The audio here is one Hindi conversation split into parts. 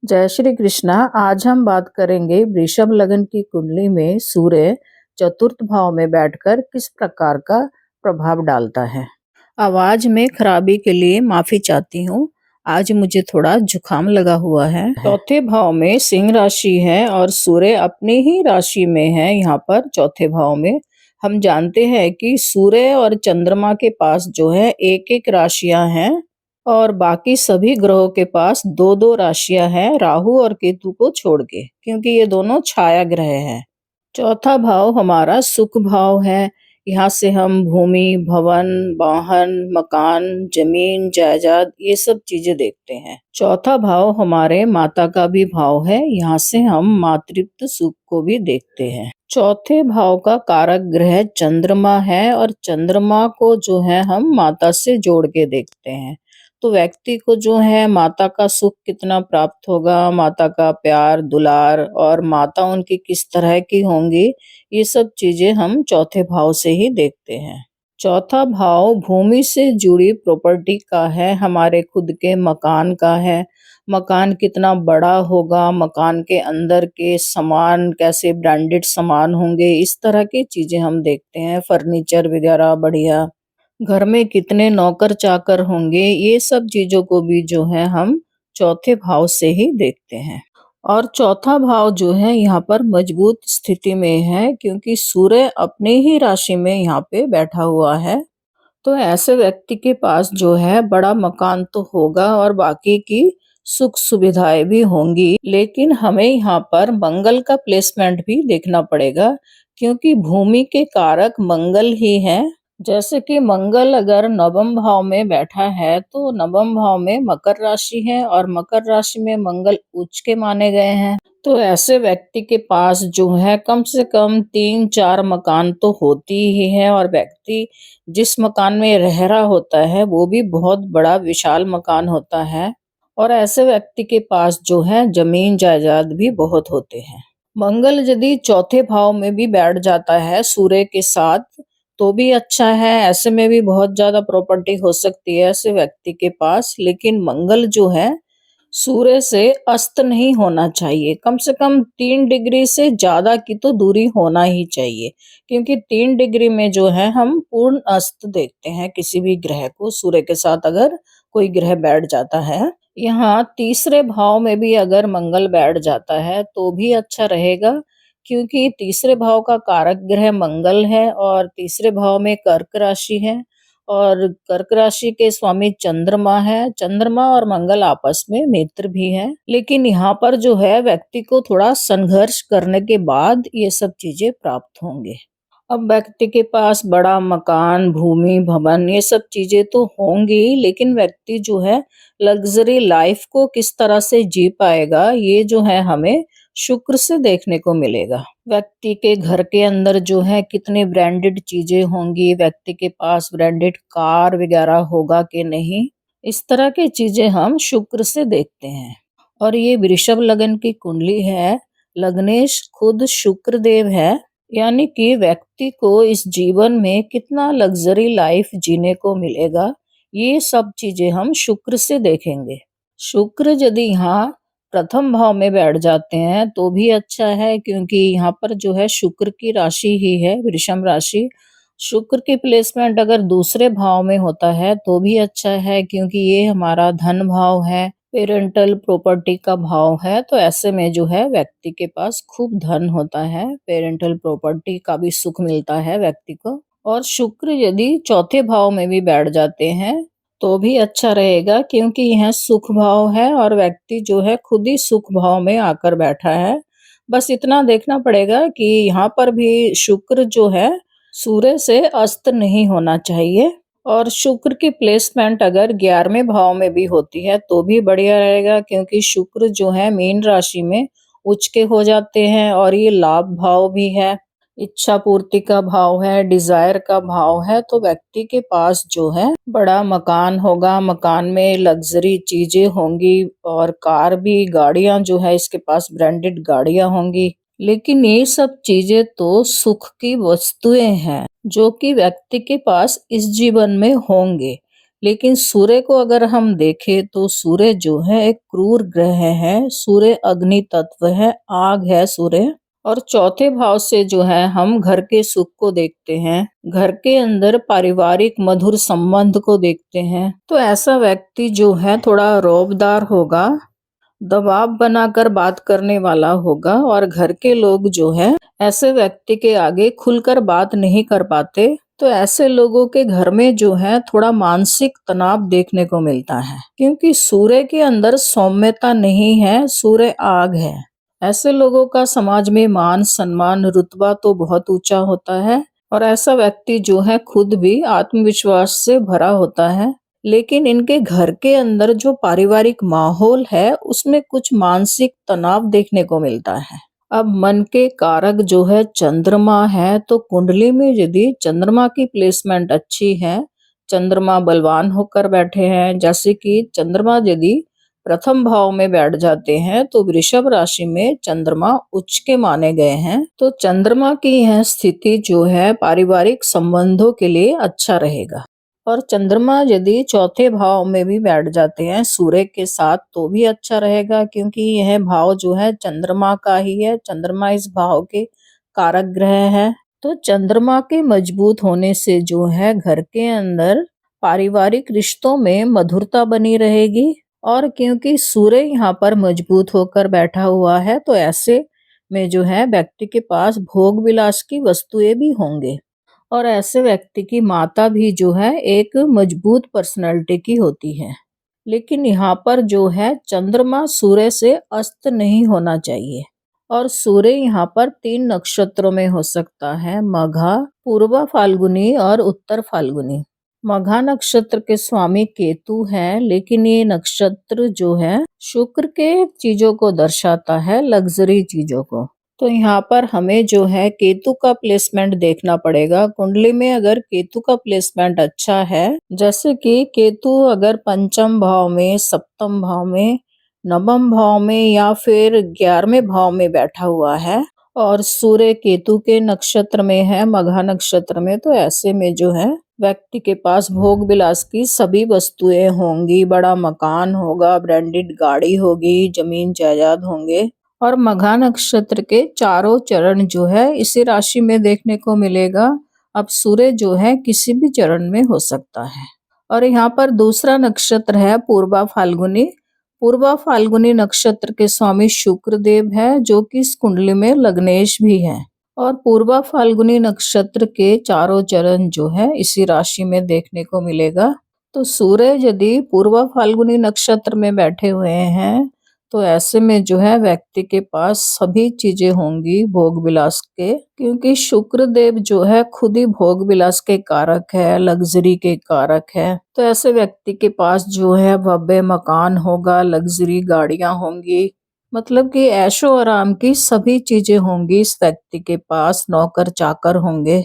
जय श्री कृष्णा। आज हम बात करेंगे वृषभ लग्न की कुंडली में सूर्य चतुर्थ भाव में बैठकर किस प्रकार का प्रभाव डालता है। आवाज में खराबी के लिए माफी चाहती हूँ। आज मुझे थोड़ा जुकाम लगा हुआ है। चौथे भाव में सिंह राशि है और सूर्य अपनी ही राशि में है। यहाँ पर चौथे भाव में हम जानते हैं कि सूर्य और चंद्रमा के पास जो है एक एक राशियां हैं और बाकी सभी ग्रहों के पास दो दो राशियां हैं, राहु और केतु को छोड़ के, क्योंकि ये दोनों छाया ग्रह हैं। चौथा भाव हमारा सुख भाव है। यहाँ से हम भूमि, भवन, वाहन, मकान, जमीन, जायदाद ये सब चीजें देखते हैं। चौथा भाव हमारे माता का भी भाव है। यहाँ से हम मातृत्व सुख को भी देखते हैं। चौथे भाव का कारक ग्रह चंद्रमा है और चंद्रमा को जो है हम माता से जोड़ के देखते हैं। तो व्यक्ति को जो है माता का सुख कितना प्राप्त होगा, माता का प्यार दुलार और माता उनकी किस तरह की होंगी, ये सब चीजें हम चौथे भाव से ही देखते हैं। चौथा भाव भूमि से जुड़ी प्रॉपर्टी का है, हमारे खुद के मकान का है। मकान कितना बड़ा होगा, मकान के अंदर के सामान कैसे ब्रांडेड सामान होंगे, इस तरह की चीजें हम देखते हैं। फर्नीचर वगैरह बढ़िया, घर में कितने नौकर चाकर होंगे, ये सब चीजों को भी जो है हम चौथे भाव से ही देखते हैं। और चौथा भाव जो है यहाँ पर मजबूत स्थिति में है, क्योंकि सूर्य अपने ही राशि में यहाँ पे बैठा हुआ है। तो ऐसे व्यक्ति के पास जो है बड़ा मकान तो होगा और बाकी की सुख सुविधाएं भी होंगी, लेकिन हमें यहाँ पर मंगल का प्लेसमेंट भी देखना पड़ेगा, क्योंकि भूमि के कारक मंगल ही है। जैसे कि मंगल अगर नवम भाव में बैठा है तो नवम भाव में मकर राशि है और मकर राशि में मंगल उच्च के माने गए हैं। तो ऐसे व्यक्ति के पास जो है कम से कम 3-4 मकान तो होती ही है, और व्यक्ति जिस मकान में रह रहा होता है वो भी बहुत बड़ा विशाल मकान होता है। और ऐसे व्यक्ति के पास जो है जमीन जायदाद भी बहुत होते हैं। मंगल यदि चौथे भाव में भी बैठ जाता है सूर्य के साथ तो भी अच्छा है। ऐसे में भी बहुत ज्यादा प्रॉपर्टी हो सकती है ऐसे व्यक्ति के पास, लेकिन मंगल जो है सूर्य से अस्त नहीं होना चाहिए। कम से कम 3 डिग्री से ज्यादा की तो दूरी होना ही चाहिए, क्योंकि 3 डिग्री में जो है हम पूर्ण अस्त देखते हैं किसी भी ग्रह को। सूर्य के साथ अगर कोई ग्रह बैठ जाता है, यहाँ तीसरे भाव में भी अगर मंगल बैठ जाता है तो भी अच्छा रहेगा, क्योंकि तीसरे भाव का कारक ग्रह मंगल है और तीसरे भाव में कर्क राशि है और कर्क राशि के स्वामी चंद्रमा है। चंद्रमा और मंगल आपस में मित्र भी है, लेकिन यहाँ पर जो है व्यक्ति को थोड़ा संघर्ष करने के बाद ये सब चीजें प्राप्त होंगे। अब व्यक्ति के पास बड़ा मकान, भूमि, भवन ये सब चीजें तो होंगी, लेकिन व्यक्ति जो है लग्जरी लाइफ को किस तरह से जी पाएगा, ये जो है हमें शुक्र से देखने को मिलेगा। व्यक्ति के घर के अंदर जो है कितने ब्रांडेड चीजें होंगी, व्यक्ति के पास ब्रांडेड कार वगैरह होगा कि नहीं, इस तरह की चीजें हम शुक्र से देखते हैं। और ये वृषभ लग्न की कुंडली है, लग्नेश खुद शुक्र देव है, यानी कि व्यक्ति को इस जीवन में कितना लग्जरी लाइफ जीने को मिलेगा, ये सब चीजें हम शुक्र से देखेंगे। शुक्र यदि यहाँ प्रथम भाव में बैठ जाते हैं तो भी अच्छा है, क्योंकि यहाँ पर जो है शुक्र की राशि ही है वृषभ राशि। शुक्र की प्लेसमेंट अगर दूसरे भाव में होता है तो भी अच्छा है, क्योंकि ये हमारा धन भाव है, पेरेंटल प्रॉपर्टी का भाव है। तो ऐसे में जो है व्यक्ति के पास खूब धन होता है, पेरेंटल प्रॉपर्टी का भी सुख मिलता है व्यक्ति को। और शुक्र यदि चौथे भाव में भी बैठ जाते हैं तो भी अच्छा रहेगा, क्योंकि यह सुख भाव है और व्यक्ति जो है खुद ही सुख भाव में आकर बैठा है। बस इतना देखना पड़ेगा कि यहाँ पर भी शुक्र जो है सूर्य से अस्त नहीं होना चाहिए। और शुक्र की प्लेसमेंट अगर 11वें भाव में भी होती है तो भी बढ़िया रहेगा, क्योंकि शुक्र जो है मीन राशि में उच्च के हो जाते हैं और ये लाभ भाव भी है, इच्छा पूर्ति का भाव है, डिजायर का भाव है। तो व्यक्ति के पास जो है बड़ा मकान होगा, मकान में लग्जरी चीजें होंगी और कार भी, गाड़ियां जो है इसके पास ब्रांडेड गाड़ियां होंगी। लेकिन ये सब चीजें तो सुख की वस्तुएं हैं जो कि व्यक्ति के पास इस जीवन में होंगे, लेकिन सूर्य को अगर हम देखें तो सूर्य जो है एक क्रूर ग्रह है। सूर्य अग्नि तत्व है, आग है सूर्य। और चौथे भाव से जो है हम घर के सुख को देखते हैं, घर के अंदर पारिवारिक मधुर संबंध को देखते हैं। तो ऐसा व्यक्ति जो है थोड़ा रौबदार होगा, दबाव बनाकर बात करने वाला होगा और घर के लोग जो है ऐसे व्यक्ति के आगे खुलकर बात नहीं कर पाते। तो ऐसे लोगों के घर में जो है थोड़ा मानसिक तनाव देखने को मिलता है, क्योंकि सूर्य के अंदर सौम्यता नहीं है, सूर्य आग है। ऐसे लोगों का समाज में मान सम्मान रुतबा तो बहुत ऊंचा होता है और ऐसा व्यक्ति जो है खुद भी आत्मविश्वास से भरा होता है। लेकिन इनके घर के अंदर जो पारिवारिक माहौल है उसमें कुछ मानसिक तनाव देखने को मिलता है। अब मन के कारक जो है चंद्रमा है, तो कुंडली में यदि चंद्रमा की प्लेसमेंट अच्छी है, चंद्रमा बलवान होकर बैठे हैं, जैसे कि चंद्रमा यदि प्रथम भाव में बैठ जाते हैं तो वृषभ राशि में चंद्रमा उच्च के माने गए हैं। तो चंद्रमा की यह स्थिति जो है पारिवारिक संबंधों के लिए अच्छा रहेगा। और चंद्रमा यदि चौथे भाव में भी बैठ जाते हैं सूर्य के साथ तो भी अच्छा रहेगा, क्योंकि यह भाव जो है चंद्रमा का ही है, चंद्रमा इस भाव के कारक ग्रह है। तो चंद्रमा के मजबूत होने से जो है घर के अंदर पारिवारिक रिश्तों में मधुरता बनी रहेगी। और क्योंकि सूर्य यहाँ पर मजबूत होकर बैठा हुआ है तो ऐसे में जो है व्यक्ति के पास भोग विलास की वस्तुएं भी होंगे। और ऐसे व्यक्ति की माता भी जो है एक मजबूत पर्सनालिटी की होती है। लेकिन यहाँ पर जो है चंद्रमा सूर्य से अस्त नहीं होना चाहिए। और सूर्य यहाँ पर 3 नक्षत्रों में हो सकता है, मघा, पूर्वा फाल्गुनी और उत्तर फाल्गुनी। मघा नक्षत्र के स्वामी केतु है, लेकिन ये नक्षत्र जो है शुक्र के चीजों को दर्शाता है, लग्जरी चीजों को। तो यहाँ पर हमें जो है केतु का प्लेसमेंट देखना पड़ेगा। कुंडली में अगर केतु का प्लेसमेंट अच्छा है, जैसे कि केतु अगर पंचम भाव में, सप्तम भाव में, नवम भाव में या फिर 11वें भाव में बैठा हुआ है और सूर्य केतु के नक्षत्र में है, मघा नक्षत्र में, तो ऐसे में जो है व्यक्ति के पास भोग विलास की सभी वस्तुएं होंगी, बड़ा मकान होगा, ब्रांडेड गाड़ी होगी, जमीन जायदाद होंगे। और मघा नक्षत्र के चारों चरण जो है इसी राशि में देखने को मिलेगा। अब सूर्य जो है किसी भी चरण में हो सकता है। और यहाँ पर दूसरा नक्षत्र है पूर्वा फाल्गुनी। पूर्वा फाल्गुनी नक्षत्र के स्वामी शुक्र देव है, जो कि इस कुंडली में लग्नेश भी है। और पूर्वा फाल्गुनी नक्षत्र के चारों चरण जो है इसी राशि में देखने को मिलेगा। तो सूर्य यदि पूर्वा फाल्गुनी नक्षत्र में बैठे हुए हैं तो ऐसे में जो है व्यक्ति के पास सभी चीजें होंगी भोग विलास के, क्योंकि शुक्र देव जो है खुद ही भोग विलास के कारक है, लग्जरी के कारक है। तो ऐसे व्यक्ति के पास जो है भव्य मकान होगा, लग्जरी गाड़ियां होंगी, मतलब कि ऐशो आराम की सभी चीजें होंगी इस व्यक्ति के पास, नौकर चाकर होंगे।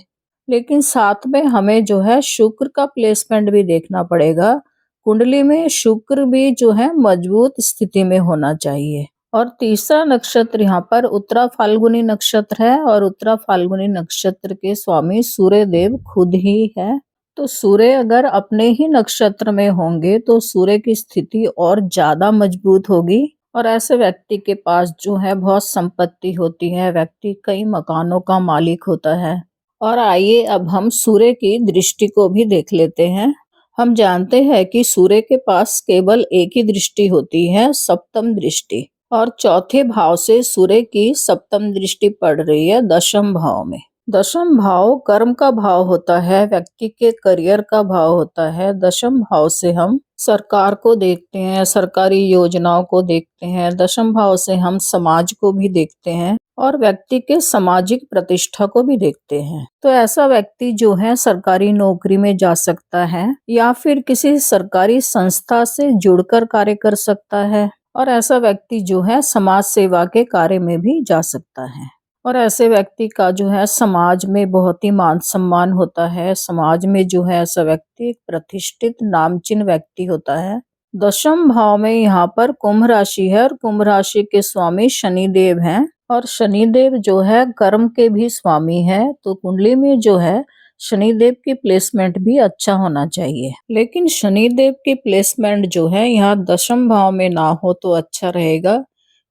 लेकिन साथ में हमें जो है शुक्र का प्लेसमेंट भी देखना पड़ेगा। कुंडली में शुक्र भी जो है मजबूत स्थिति में होना चाहिए। और तीसरा नक्षत्र यहाँ पर उत्तरा फाल्गुनी नक्षत्र है और उत्तरा फाल्गुनी नक्षत्र के स्वामी सूर्य देव खुद ही है। तो सूर्य अगर अपने ही नक्षत्र में होंगे तो सूर्य की स्थिति और ज्यादा मजबूत होगी। और ऐसे व्यक्ति के पास जो है बहुत संपत्ति होती है, व्यक्ति कई मकानों का मालिक होता है। और आइए अब हम सूर्य की दृष्टि को भी देख लेते हैं। हम जानते हैं कि सूर्य के पास केवल एक ही दृष्टि होती है, सप्तम दृष्टि। और चौथे भाव से सूर्य की सप्तम दृष्टि पड़ रही है दशम भाव में। दशम भाव कर्म का भाव होता है, व्यक्ति के करियर का भाव होता है। दशम भाव से हम सरकार को देखते हैं, सरकारी योजनाओं को देखते हैं। दशम भाव से हम समाज को भी देखते हैं और व्यक्ति के सामाजिक प्रतिष्ठा को भी देखते हैं। तो ऐसा व्यक्ति जो है सरकारी नौकरी में जा सकता है या फिर किसी सरकारी संस्था से जुड़कर कार्य कर सकता है। और ऐसा व्यक्ति जो है समाज सेवा के कार्य में भी जा सकता है। और ऐसे व्यक्ति का जो है समाज में बहुत ही मान सम्मान होता है। समाज में जो है ऐसा व्यक्ति एक प्रतिष्ठित नामचीन व्यक्ति होता है। दशम भाव में यहाँ पर कुंभ राशि है और कुंभ राशि के स्वामी शनि देव हैं। और शनि देव जो है कर्म के भी स्वामी है। तो कुंडली में जो है शनिदेव की प्लेसमेंट भी अच्छा होना चाहिए। लेकिन शनिदेव की प्लेसमेंट जो है यहाँ दशम भाव में ना हो तो अच्छा रहेगा,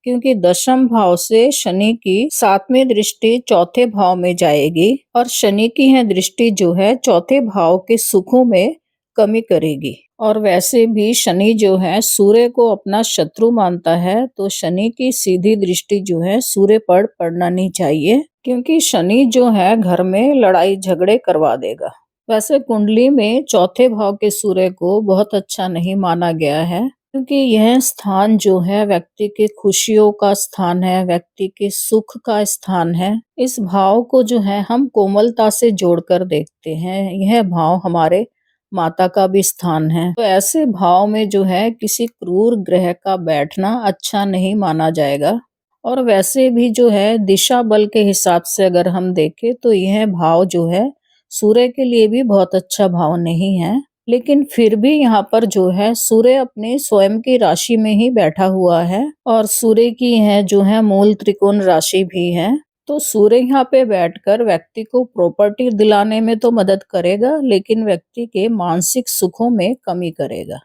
क्योंकि दशम भाव से शनि की 7वीं दृष्टि चौथे भाव में जाएगी और शनि की यह दृष्टि जो है चौथे भाव के सुखों में कमी करेगी। और वैसे भी शनि जो है सूर्य को अपना शत्रु मानता है, तो शनि की सीधी दृष्टि जो है सूर्य पर पड़ना नहीं चाहिए, क्योंकि शनि जो है घर में लड़ाई झगड़े करवा देगा। वैसे कुंडली में चौथे भाव के सूर्य को बहुत अच्छा नहीं माना गया है, क्योंकि यह स्थान जो है व्यक्ति के खुशियों का स्थान है, व्यक्ति के सुख का स्थान है। इस भाव को जो है हम कोमलता से जोड़कर देखते हैं। यह भाव हमारे माता का भी स्थान है। तो ऐसे भाव में जो है किसी क्रूर ग्रह का बैठना अच्छा नहीं माना जाएगा। और वैसे भी जो है दिशा बल के हिसाब से अगर हम देखें तो यह भाव जो है सूर्य के लिए भी बहुत अच्छा भाव नहीं है। लेकिन फिर भी यहाँ पर जो है सूर्य अपने स्वयं की राशि में ही बैठा हुआ है और सूर्य की यह जो है मूल त्रिकोण राशि भी है। तो सूर्य यहाँ पे बैठकर व्यक्ति को प्रॉपर्टी दिलाने में तो मदद करेगा, लेकिन व्यक्ति के मानसिक सुखों में कमी करेगा।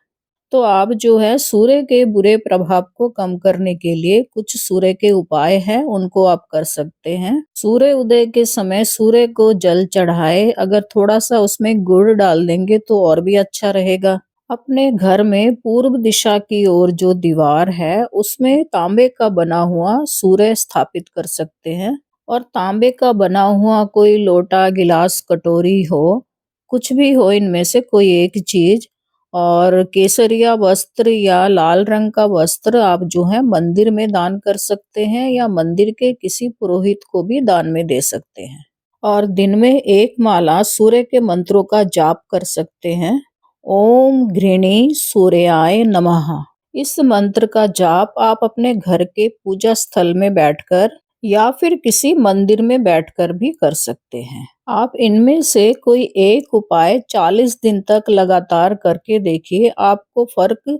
तो आप जो है सूर्य के बुरे प्रभाव को कम करने के लिए कुछ सूर्य के उपाय हैं, उनको आप कर सकते हैं। सूर्य उदय के समय सूर्य को जल चढ़ाए, अगर थोड़ा सा उसमें गुड़ डाल देंगे तो और भी अच्छा रहेगा। अपने घर में पूर्व दिशा की ओर जो दीवार है उसमें तांबे का बना हुआ सूर्य स्थापित कर सकते हैं। और तांबे का बना हुआ कोई लोटा, गिलास, कटोरी हो, कुछ भी हो इनमें से कोई एक चीज, और केसरिया वस्त्र या लाल रंग का वस्त्र आप जो है मंदिर में दान कर सकते हैं या मंदिर के किसी पुरोहित को भी दान में दे सकते हैं। और दिन में एक माला सूर्य के मंत्रों का जाप कर सकते हैं। ओम घृणी सूर्याय नमः। इस मंत्र का जाप आप अपने घर के पूजा स्थल में बैठकर या फिर किसी मंदिर में बैठकर भी कर सकते हैं। आप इनमें से कोई एक उपाय 40 दिन तक लगातार करके देखिए, आपको फर्क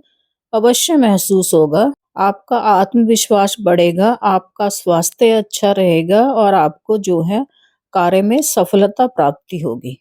अवश्य महसूस होगा। आपका आत्मविश्वास बढ़ेगा, आपका स्वास्थ्य अच्छा रहेगा और आपको जो है कार्य में सफलता प्राप्ति होगी।